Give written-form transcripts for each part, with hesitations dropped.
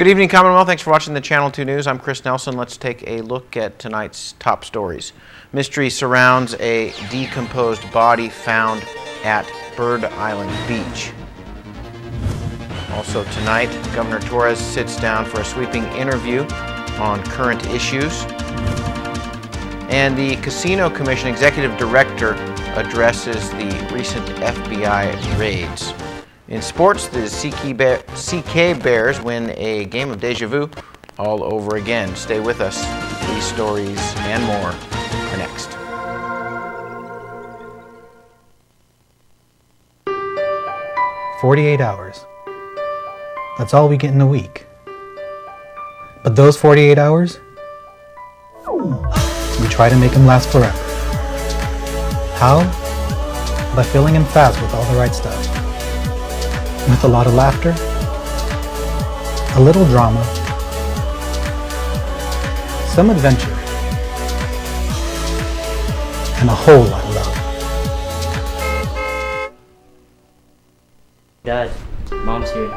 Good evening, Commonwealth. Thanks for watching the Channel 2 News. I'm Chris Nelson. Let's take a look at tonight's top stories. Mystery surrounds a decomposed body found at Bird Island Beach. Also tonight, Governor Torres sits down for a sweeping interview on current issues. And the Casino Commission Executive Director addresses the recent FBI raids. In sports, the CK Bears win a game of déjà vu all over again. Stay with us. These stories and more are next. "48 hours. That's all we get in a week. But those 48 hours, we try to make them last forever. How? By filling in fast with all the right stuff. With a lot of laughter, a little drama, some adventure, and a whole lot of love." Dad, Mom's here.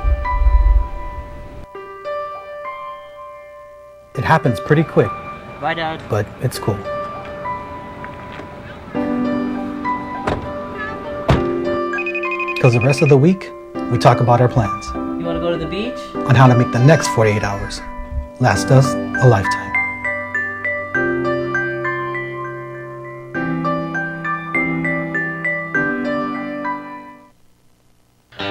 It happens pretty quick, Bye, Dad. but it's cool. Because the rest of the week, we talk about our plans You want to go to the beach? on how to make the next 48 hours last us a lifetime.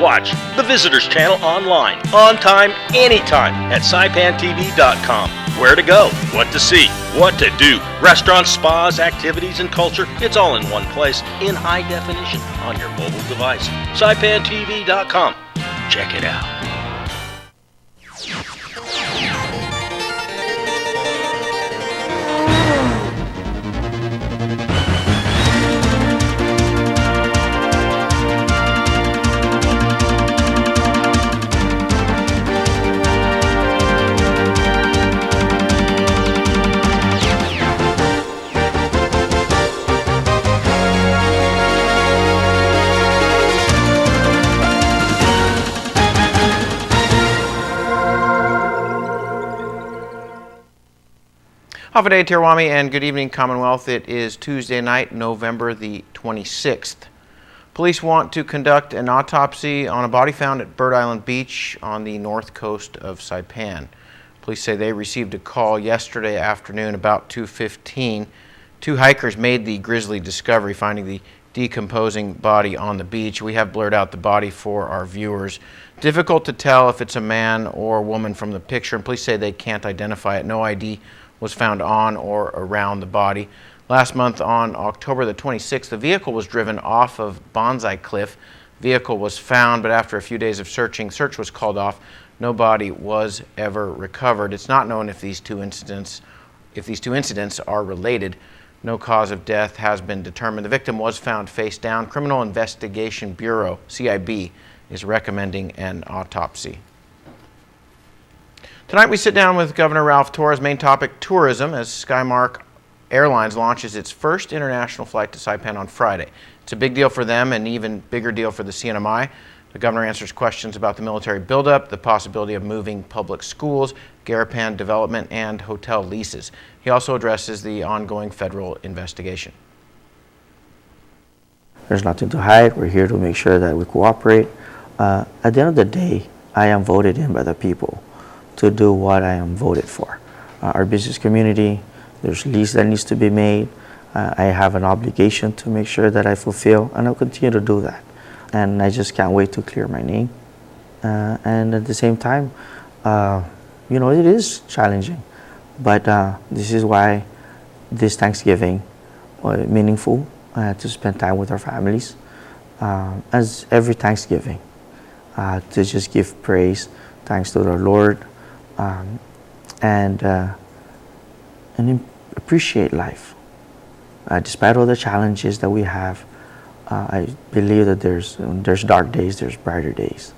Watch the Visitors Channel online, on time, anytime at SaipanTV.com. Where to go, what to see, what to do. Restaurants, spas, activities, and culture. It's all in one place, in high definition, on your mobile device. SaipanTV.com. Check it out. Hafaday Tirwami and good evening, Commonwealth. It is Tuesday night, November the 26th. Police want to conduct an autopsy on a body found at Bird Island Beach on the north coast of Saipan. Police say they received a call yesterday afternoon about 2:15. Two hikers made the grisly discovery, finding the decomposing body on the beach. We have blurred out the body for our viewers. Difficult to tell if it's a man or woman from the picture, and police say they can't identify it. No ID was found on or around the body. Last month on October the 26th, the vehicle was driven off of Bonsai Cliff. Vehicle was found, but after a few days of searching, search was called off. No body was ever recovered. It's not known if these two incidents are related. No cause of death has been determined. The victim was found face down. Criminal Investigation Bureau, CIB, is recommending an autopsy. Tonight we sit down with Governor Ralph Torres. Main topic, tourism, as Skymark Airlines launches its first international flight to Saipan on Friday. It's a big deal for them and an even bigger deal for the CNMI. The governor answers questions about the military buildup, the possibility of moving public schools, Garapan development, and hotel leases. He also addresses the ongoing federal investigation. There's nothing to hide. We're here to make sure that we cooperate. At the end of the day, I am voted in by the people to do what I am voted for. Our business community, there's lease that needs to be made. I have an obligation to make sure that I fulfill, and I'll continue to do that. And I just can't wait to clear my name. And at the same time, you know, it is challenging, but this is why this Thanksgiving was meaningful to spend time with our families, as every Thanksgiving, to just give praise, thanks to the Lord, and appreciate life. Despite all the challenges that we have, I believe that there's dark days, there's brighter days,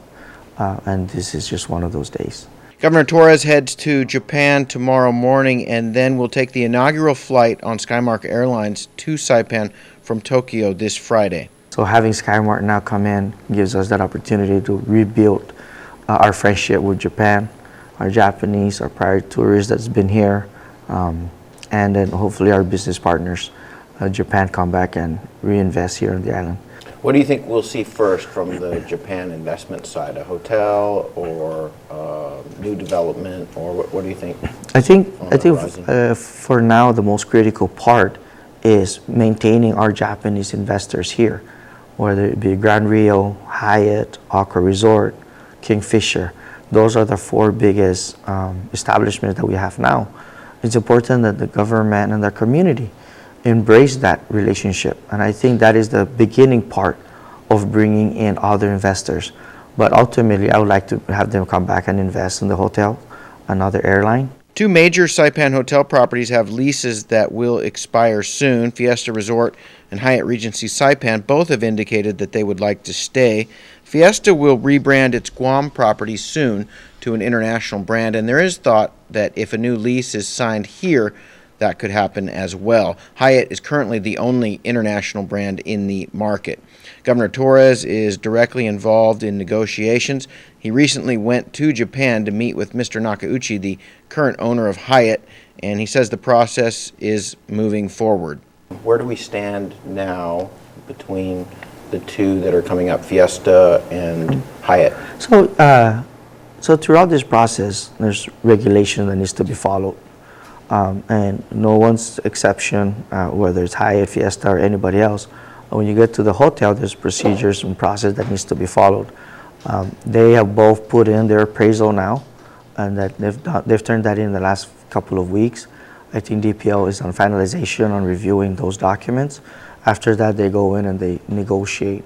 and this is just one of those days. Governor Torres heads to Japan tomorrow morning and then will take the inaugural flight on Skymark Airlines to Saipan from Tokyo this Friday. So having Skymark now come in gives us that opportunity to rebuild our friendship with Japan, our Japanese, our prior tourists that's been here, and then hopefully our business partners, Japan, come back and reinvest here on the island. What do you think we'll see first from the Japan investment side? A hotel or new development, or what do you think? I think on the horizon? For now the most critical part is maintaining our Japanese investors here, whether it be Grand Rio, Hyatt, Aqua Resort, Kingfisher. Those are the four biggest establishments that we have now. It's important that the government and the community embrace that relationship, and I think that is the beginning part of bringing in other investors. But ultimately, I would like to have them come back and invest in the hotel, another airline. Two major Saipan hotel properties have leases that will expire soon. Fiesta Resort and Hyatt Regency Saipan both have indicated that they would like to stay. Fiesta will rebrand its Guam property soon to an international brand, and there is thought that if a new lease is signed here, that could happen as well. Hyatt is currently the only international brand in the market. Governor Torres is directly involved in negotiations. He recently went to Japan to meet with Mr. Nakauchi, the current owner of Hyatt, and he says the process is moving forward. Where do we stand now between the two that are coming up, Fiesta and Hyatt? So throughout this process, there's regulation that needs to be followed. And no one's exception, whether it's Hyatt, Fiesta, or anybody else. When you get to the hotel, there's procedures and process that needs to be followed. They have both put in their appraisal now, and that they've turned that in the last couple of weeks. I think DPO is on finalization on reviewing those documents. After that, they go in and they negotiate,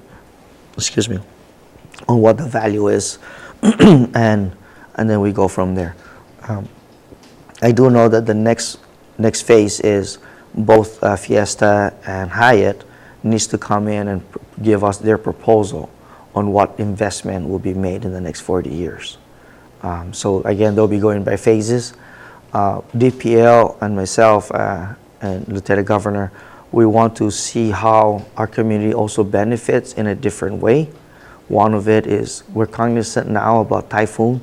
on what the value is, and then we go from there. I do know that the next phase is both Fiesta and Hyatt needs to come in and give us their proposal on what investment will be made in the next 40 years. So again, they'll be going by phases. DPL and myself and Lieutenant Governor, we want to see how our community also benefits in a different way. One of it is we're cognizant now about typhoon.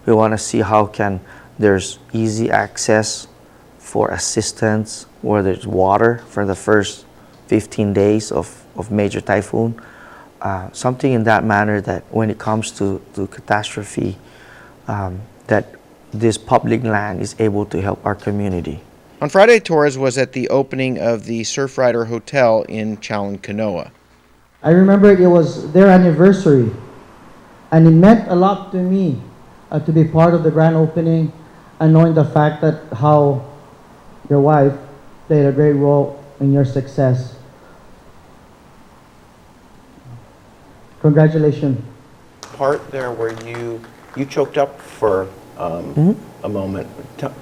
We want to see how there's easy access for assistance where there's water for the first 15 days of major typhoon. Something in that manner that when it comes to catastrophe, that this public land is able to help our community. On Friday, Torres was at the opening of the Surfrider Hotel in Chalon-Canoa. I remember it was their anniversary, and it meant a lot to me to be part of the grand opening, and knowing the fact that how your wife played a great role in your success. Congratulations. Part there where you choked up for a moment.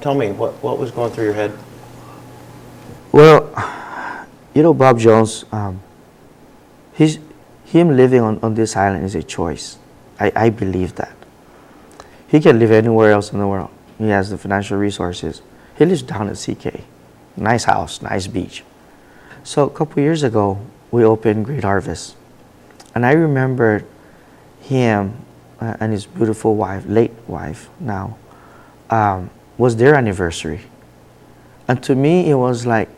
Tell me, what was going through your head? Well, Bob Jones, him living on this island is a choice. I believe that. He can live anywhere else in the world. He has the financial resources. He lives down at CK. Nice house, nice beach. So a couple years ago, we opened Great Harvest. And I remembered him and his beautiful wife, late wife now, was their anniversary. And to me, it was like,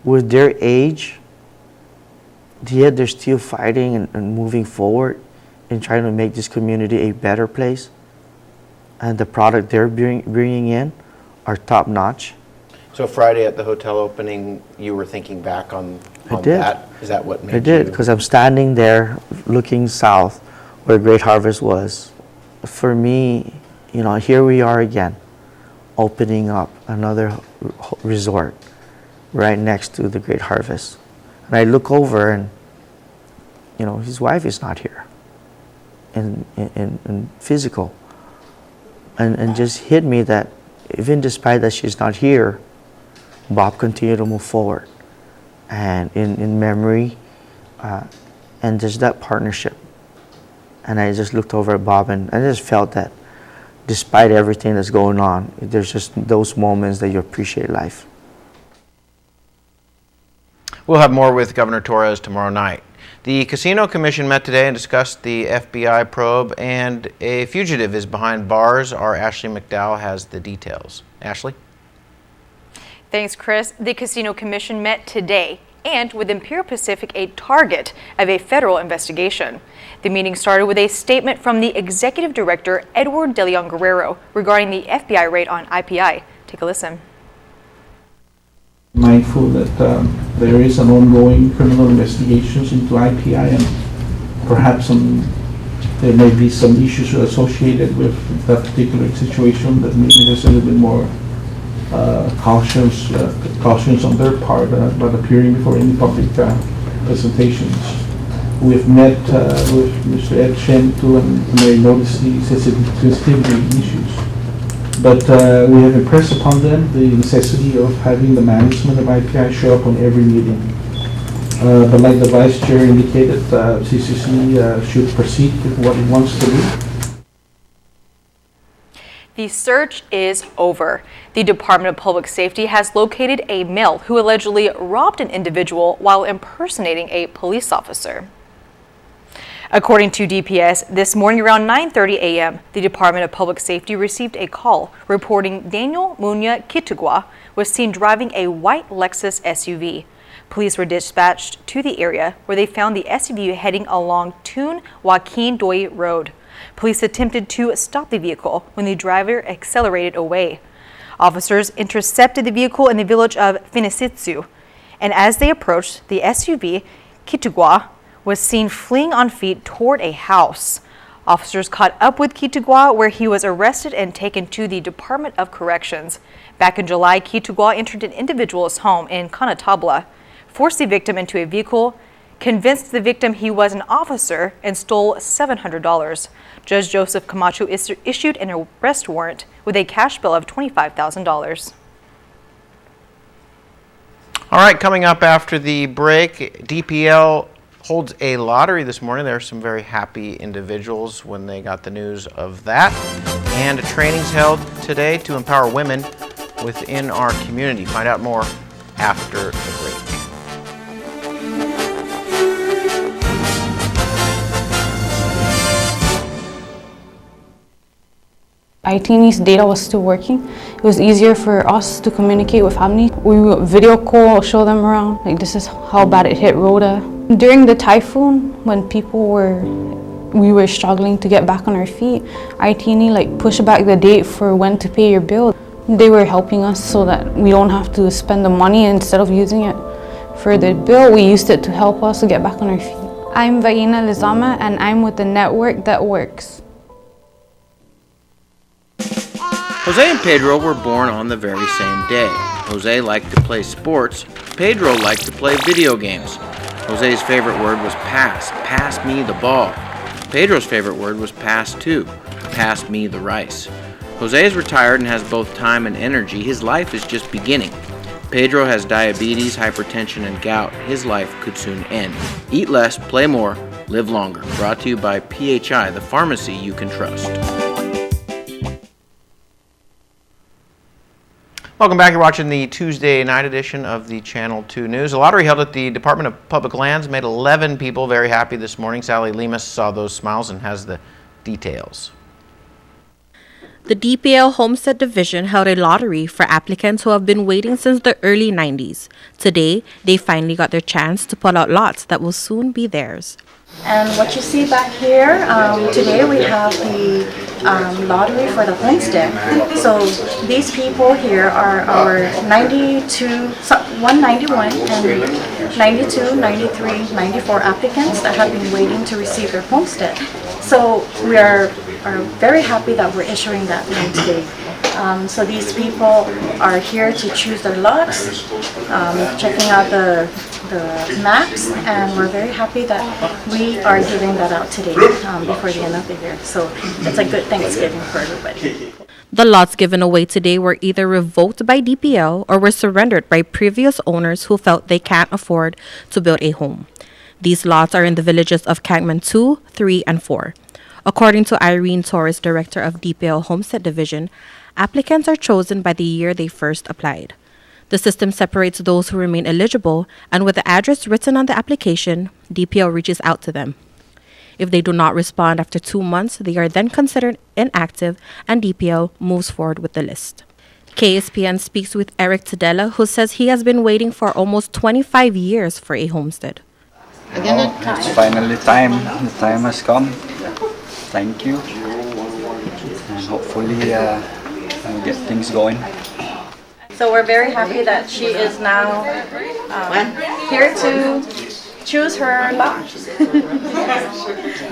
with their age, yet they're still fighting and moving forward and trying to make this community a better place. And the product they're bringing in are top notch. So Friday at the hotel opening, you were thinking back on that? Is that what made you? I did, because I'm standing there looking south where Great Harvest was. For me, here we are again, opening up another resort right next to the Great Harvest. And I look over and, his wife is not here in physical. And just hit me that even despite that she's not here, Bob continued to move forward. And in memory, and just that partnership. And I just looked over at Bob and I just felt that despite everything that's going on, there's just those moments that you appreciate life. We'll have more with Governor Torres tomorrow night. The Casino Commission met today and discussed the FBI probe, and a fugitive is behind bars. Our Ashley McDowell has the details. Ashley? Thanks, Chris. The Casino Commission met today and with Imperial Pacific a target of a federal investigation. The meeting started with a statement from the Executive Director, Edward De Leon Guerrero, regarding the FBI raid on IPI. Take a listen. Mindful that there is an ongoing criminal investigations into IPI, and perhaps there may be some issues associated with that particular situation that maybe there's a little bit more cautions on their part about appearing before any public presentations. We've met with Mr. Ed Shen too, and they noticed the sensitivity issues. But we have impressed upon them the necessity of having the management of IPI show up on every meeting. But like the Vice Chair indicated, CCC should proceed with what it wants to do. The search is over. The Department of Public Safety has located a male who allegedly robbed an individual while impersonating a police officer. According to DPS, this morning around 9:30 a.m., the Department of Public Safety received a call reporting Daniel Munya Kitugwa was seen driving a white Lexus SUV. Police were dispatched to the area where they found the SUV heading along Tun Joaquin Doi Road. Police attempted to stop the vehicle when the driver accelerated away. Officers intercepted the vehicle in the village of Finisitsu, and as they approached the SUV, Kitugwa was seen fleeing on feet toward a house. Officers caught up with Kitugwa, where he was arrested and taken to the Department of Corrections. Back in July, Kitugwa entered an individual's home in Canatabla, forced the victim into a vehicle, convinced the victim he was an officer, and stole $700. Judge Joseph Camacho issued an arrest warrant with a cash bill of $25,000. All right, coming up after the break, DPL holds a lottery this morning. There are some very happy individuals when they got the news of that. And a training's held today to empower women within our community. Find out more after the break. ITN's data was still working. It was easier for us to communicate with family. We would video call, show them around, like this is how bad it hit Rhoda. During the typhoon, when we were struggling to get back on our feet, ITN like pushed back the date for when to pay your bill. They were helping us so that we don't have to spend the money. Instead of using it for the bill, we used it to help us to get back on our feet. I'm Vaina Lizama and I'm with the network that works. Jose and Pedro were born on the very same day. Jose liked to play sports. Pedro liked to play video games. Jose's favorite word was pass. Pass me the ball. Pedro's favorite word was pass too. Pass me the rice. Jose is retired and has both time and energy. His life is just beginning. Pedro has diabetes, hypertension, and gout. His life could soon end. Eat less, play more, live longer. Brought to you by PHI, the pharmacy you can trust. Welcome back. You're watching the Tuesday night edition of the Channel 2 News. A lottery held at the Department of Public Lands made 11 people very happy this morning. Sally Lemus saw those smiles and has the details. The DPL Homestead Division held a lottery for applicants who have been waiting since the early 90s. Today, they finally got their chance to pull out lots that will soon be theirs. And what you see back here, today we have the lottery for the homestead. So these people here are our 191 and 92, 93, 94 applicants that have been waiting to receive their homestead. So we are very happy that we're issuing that loan today. So these people are here to choose their lots, checking out the maps, and we're very happy that we are giving that out today before the end of the year. So it's a good Thanksgiving for everybody. The lots given away today were either revoked by DPL or were surrendered by previous owners who felt they can't afford to build a home. These lots are in the villages of Kangman 2, 3, and 4. According to Irene Torres, director of DPL Homestead Division, applicants are chosen by the year they first applied. The system separates those who remain eligible, and with the address written on the application, DPL reaches out to them. If they do not respond after 2 months, they are then considered inactive, and DPL moves forward with the list. KSPN speaks with Eric Tadella, who says he has been waiting for almost 25 years for a homestead. It's finally time. The time has come. Thank you. And hopefully I'll get things going. So we're very happy that she is now here to choose her lot.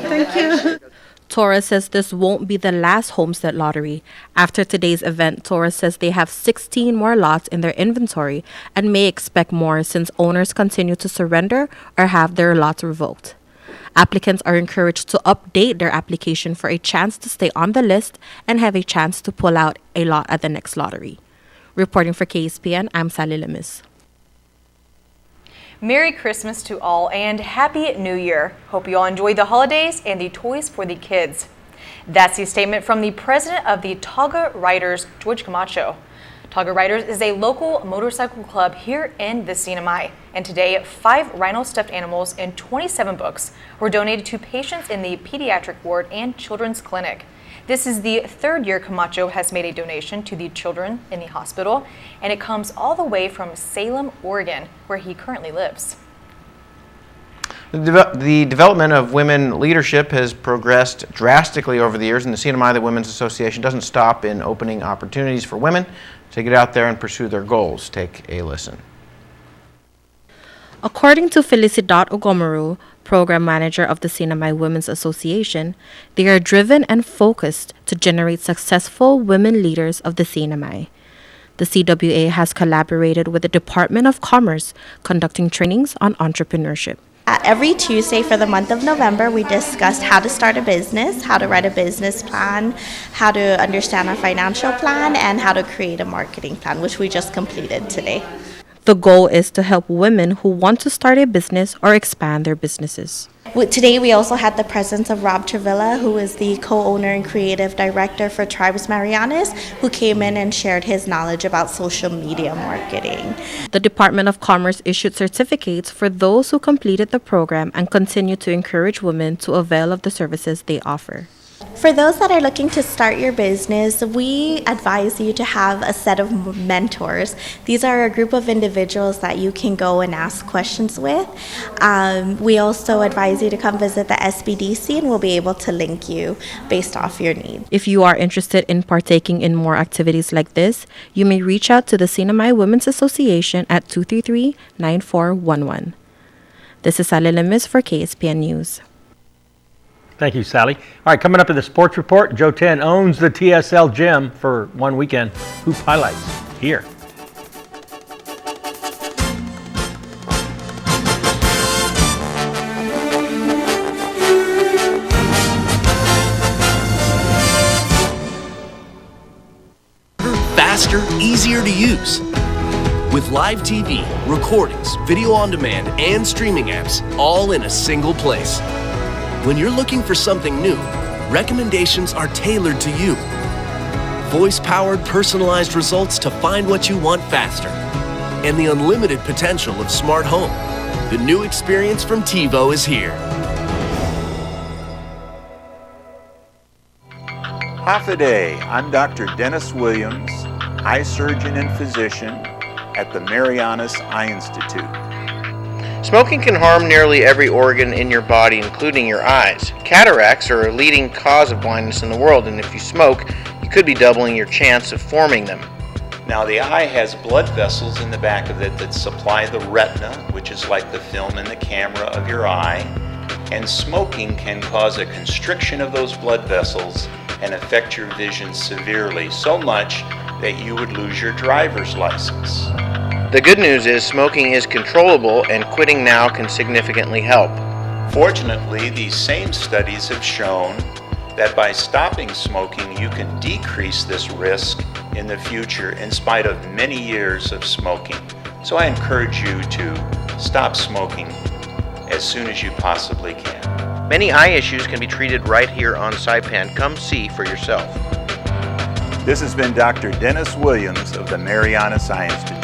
Thank you. TORRES says this won't be the last homestead lottery. After today's event, TORRES says they have 16 more lots in their inventory and may expect more since owners continue to surrender or have their lots revoked. Applicants are encouraged to update their application for a chance to stay on the list and have a chance to pull out a lot at the next lottery. Reporting for KSPN, I'm Sally Lemis. Merry Christmas to all and Happy New Year. Hope you all enjoyed the holidays and the toys for the kids. That's the statement from the president of the Togga Riders, George Camacho. Togga Riders is a local motorcycle club here in the CNMI. And today, 5 rhino stuffed animals and 27 books were donated to patients in the pediatric ward and children's clinic. This is the 3rd year Camacho has made a donation to the children in the hospital, and it comes all the way from Salem, Oregon, where he currently lives. The development of women leadership has progressed drastically over the years, and the CNMI, the Women's Association, doesn't stop in opening opportunities for women to get out there and pursue their goals. Take a listen. According to Felicidad Ogomaru, program manager of the CNMI Women's Association, they are driven and focused to generate successful women leaders of the CNMI. The CWA has collaborated with the Department of Commerce, conducting trainings on entrepreneurship. Every Tuesday for the month of November, we discussed how to start a business, how to write a business plan, how to understand a financial plan, and how to create a marketing plan, which we just completed today. The goal is to help women who want to start a business or expand their businesses. Today we also had the presence of Rob Travilla, who is the co-owner and creative director for Tribes Marianas, who came in and shared his knowledge about social media marketing. The Department of Commerce issued certificates for those who completed the program and continue to encourage women to avail of the services they offer. For those that are looking to start your business, we advise you to have a set of mentors. These are a group of individuals that you can go and ask questions with. We also advise you to come visit the SBDC, and we'll be able to link you based off your needs. If you are interested in partaking in more activities like this, you may reach out to the CNMI Women's Association at 233-9411. This is Sally Lemis for KSPN News. Thank you, Sally. All right, coming up in the sports report, Joe 10 owns the TSL gym for one weekend. Hoop highlights here. Faster, easier to use. With live TV, recordings, video on demand, and streaming apps, all in a single place. When you're looking for something new, recommendations are tailored to you. Voice-powered, personalized results to find what you want faster. And the unlimited potential of smart home. The new experience from TiVo is here. Half a day, I'm Dr. Dennis Williams, eye surgeon and physician at the Marianas Eye Institute. Smoking can harm nearly every organ in your body, including your eyes. Cataracts are a leading cause of blindness in the world, and if you smoke, you could be doubling your chance of forming them. Now, the eye has blood vessels in the back of it that supply the retina, which is like the film in the camera of your eye, and smoking can cause a constriction of those blood vessels and affect your vision severely, so much that you would lose your driver's license. The good news is smoking is controllable, and quitting now can significantly help. Fortunately, these same studies have shown that by stopping smoking, you can decrease this risk in the future in spite of many years of smoking. So I encourage you to stop smoking as soon as you possibly can. Many eye issues can be treated right here on Saipan. Come see for yourself. This has been Dr. Dennis Williams of the Marianas Eye Institute.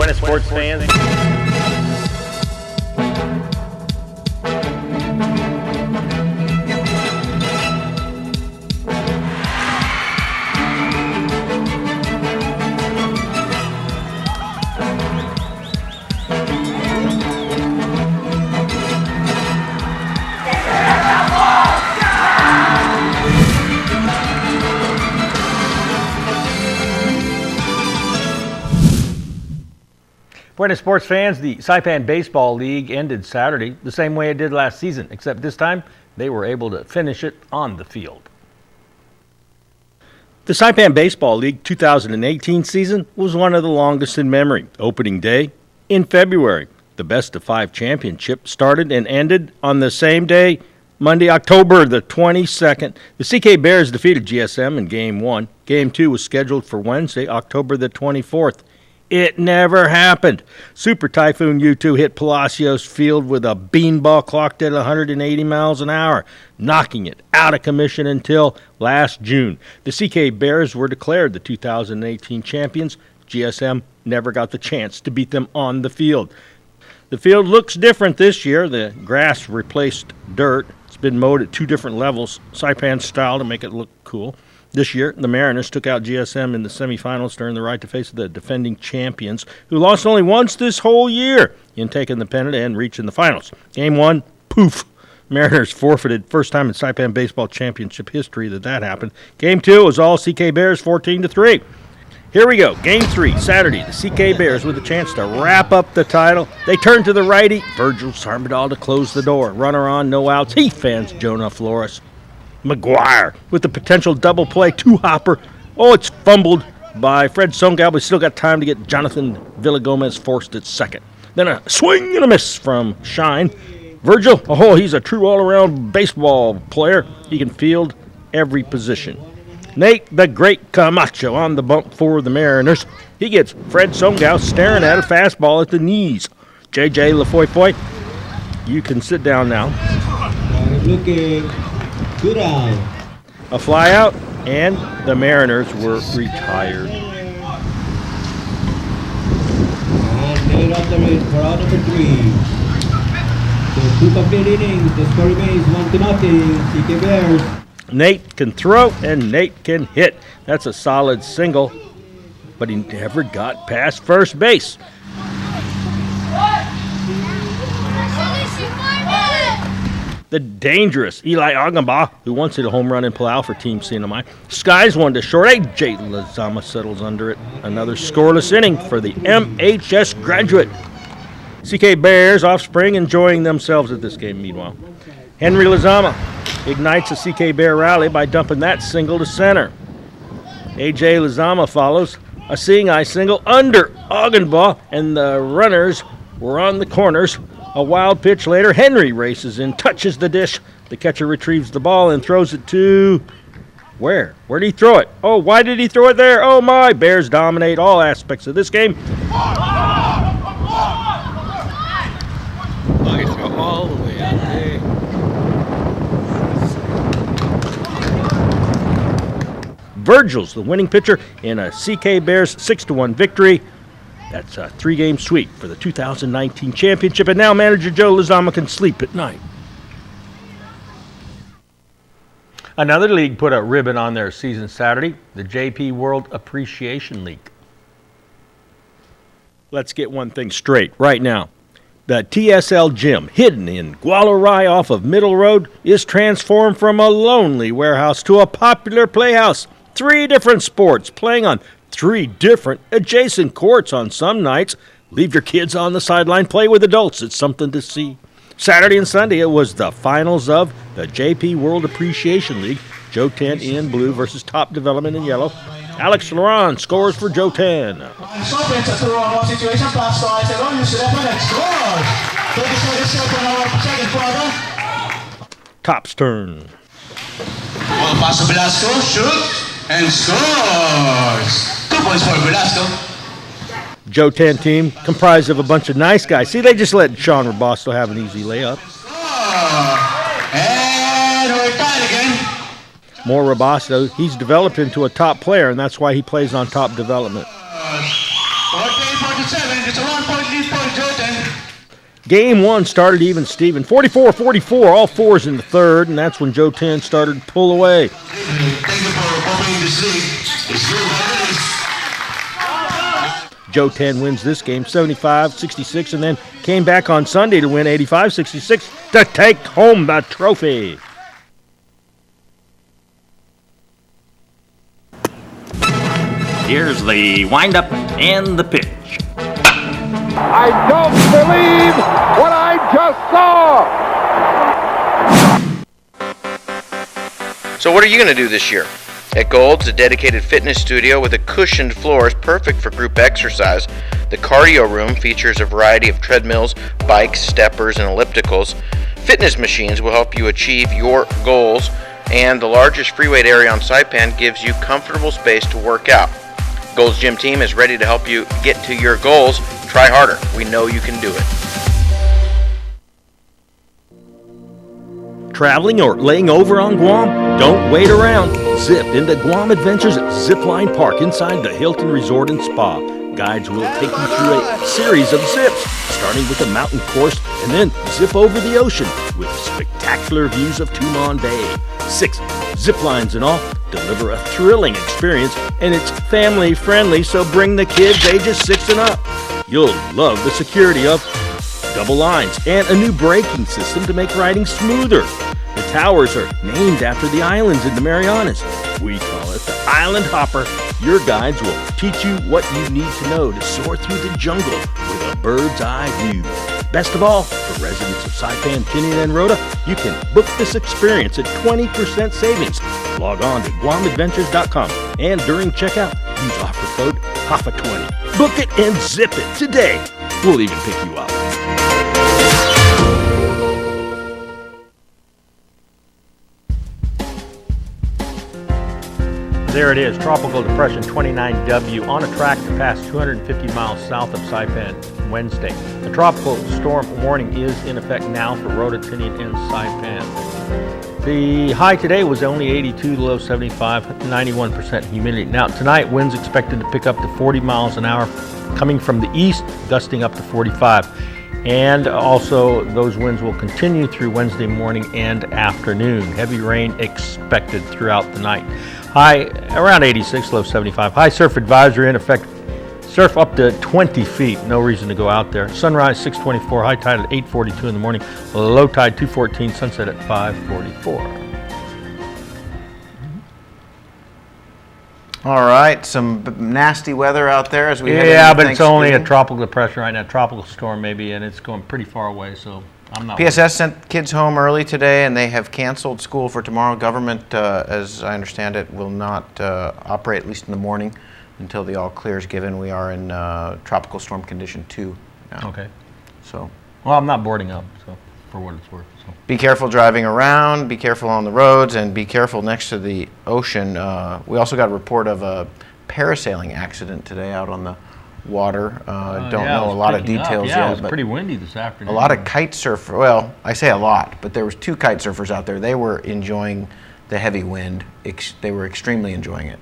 Buenas sports fans. Buenas sports fans, the Saipan Baseball League ended Saturday the same way it did last season, except this time they were able to finish it on the field. The Saipan Baseball League 2018 season was one of the longest in memory. Opening day in February. The best of 5 championship started and ended on the same day, Monday, October the 22nd. The CK Bears defeated GSM in Game 1. Game 2 was scheduled for Wednesday, October the 24th. It never happened. Super Typhoon U2 hit Palacios Field with a beanball clocked at 180 miles an hour, knocking it out of commission until last June. The CK Bears were declared the 2018 champions. GSM never got the chance to beat them on the field. The field looks different this year. The grass replaced dirt. It's been mowed at 2 different levels, Saipan style, to make it look cool. This year, the Mariners took out GSM in the semifinals to earn the right to face the defending champions, who lost only once this whole year in taking the pennant and reaching the finals. Game 1, poof. Mariners forfeited. First time in Saipan Baseball Championship history that happened. Game 2 was all CK Bears 14-3. Here we go. Game 3, Saturday. The CK Bears with a chance to wrap up the title. They turn to the righty, Virgil Sarmadal, to close the door. Runner on, no outs. He fans Jonah Flores. McGuire with the potential double play, 2-hopper. Oh, it's fumbled by Fred Songal, but still got time to get Jonathan Villagomez forced at second. Then a swing and a miss from Shine. Virgil, oh, he's a true all-around baseball player. He can field every position. Nate the Great Camacho on the bump for the Mariners. He gets Fred Songal staring at a fastball at the knees. JJ LaFoy, you can sit down now. Looking. Good eye. A fly out, and the Mariners were retired. And Nate on the ring for out number 3. So 2 complete innings. The score remains 1-0. CK Bears. Nate can throw, and Nate can hit. That's a solid single, but he never got past first base. The dangerous Eli Agamba, who once hit a home run in Palau for Team CNMI. Skies one to short. AJ Lazama settles under it. Another scoreless inning for the MHS graduate. CK Bears offspring enjoying themselves at this game meanwhile. Henry Lazama ignites a CK Bear rally by dumping that single to center. AJ Lazama follows a seeing eye single under Augenbaugh, and the runners were on the corners. A wild pitch later, Henry races in, touches the dish. The catcher retrieves the ball and throws it to... Where? Where did he throw it? Oh, why did he throw it there? Oh my, Bears dominate all aspects of this game. All the way out there. Virgil's the winning pitcher in a CK Bears 6-1 victory. That's a 3-game sweep for the 2019 championship, and now manager Joe Lazama can sleep at night. Another league put a ribbon on their season Saturday, the JP World Appreciation League. Let's get one thing straight right now. The TSL Gym, hidden in Gualarai off of Middle Road, is transformed from a lonely warehouse to a popular playhouse. 3 different sports playing on 3 different adjacent courts on some nights. Leave your kids on the sideline, play with adults. It's something to see. Saturday and Sunday, it was the finals of the JP World Appreciation League. Joe 10 in blue versus Top Development in yellow. Alex Laurent scores for Joe 10. Top's turn. Pass to Velasco, shoot, and scores. 2 points for Velasco. Joe 10 team comprised of a bunch of nice guys. See, they just let Sean Robusto have an easy layup. And we're tied again. More Robusto. He's developed into a top player, and that's why he plays on Top Development. 48-47, it's a Game one started even Steven. 44-44, all fours in the third, and that's when Joe 10 started to pull away. Joe 10 wins this game 75-66 and then came back on Sunday to win 85-66 to take home the trophy. Here's the windup and the pitch. I don't believe what I just saw! So what are you going to do this year? At Gold's, a dedicated fitness studio with a cushioned floor is perfect for group exercise. The cardio room features a variety of treadmills, bikes, steppers, and ellipticals. Fitness machines will help you achieve your goals, and the largest free weight area on Saipan gives you comfortable space to work out. Gold's Gym Team is ready to help you get to your goals. Try harder. We know you can do it. Traveling or laying over on Guam? Don't wait around. Zip into Guam Adventures Zipline Park inside the Hilton Resort and Spa. Guides will take you through a series of zips, starting with a mountain course and then zip over the ocean with spectacular views of Tumon Bay. 6 zip lines in all deliver a thrilling experience, and it's family friendly, so bring the kids ages 6 and up. You'll love the security of double lines and a new braking system to make riding smoother. The towers are named after the islands in the Marianas. We call it the Island Hopper. Your guides will teach you what you need to know to soar through the jungle with a bird's eye view. Best of all, for residents of Saipan, Tinian, and Rota, you can book this experience at 20% savings. Log on to GuamAdventures.com and during checkout, use offer code HAFA20. Book it and zip it today. We'll even pick you up. There it is, Tropical Depression 29W on a track to pass 250 miles south of Saipan Wednesday. A tropical storm warning is in effect now for Rota, Tinian, and Saipan. The high today was only 82, the low 75, 91% humidity. Now tonight, winds expected to pick up to 40 miles an hour coming from the east, gusting up to 45. And also, those winds will continue through Wednesday morning and afternoon. Heavy rain expected throughout the night. High around 86, low 75. High surf advisory in effect. Surf up to 20 feet. No reason to go out there. Sunrise 6:24. High tide at 8:42 in the morning. Low tide 2:14. Sunset at 5:44. All right, some nasty weather out there as we head Yeah, into but it's only a Thanksgiving. tropical depression right now. Tropical storm maybe, and it's going pretty far away. So I'm not. PSS sent kids home early today, and they have canceled school for tomorrow. Government, as I understand it, will not operate, at least in the morning, until the all clear is given. We are in tropical storm condition 2 now. Okay. So. Well, I'm not boarding up, so for what it's worth. So. Be careful driving around, be careful on the roads, and be careful next to the ocean. We also got a report of a parasailing accident today out on the water. Don't know a lot of details yet. Yeah, it was but pretty windy this afternoon. a lot of kite surfers, well, I say a lot, but there was 2 kite surfers out there. They were enjoying the heavy wind. They were extremely enjoying it.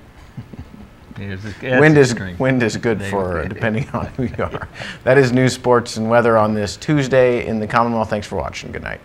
Wind is good for depending on who you are. That is news, sports, and weather on this Tuesday in the Commonwealth. Thanks for watching. Good night.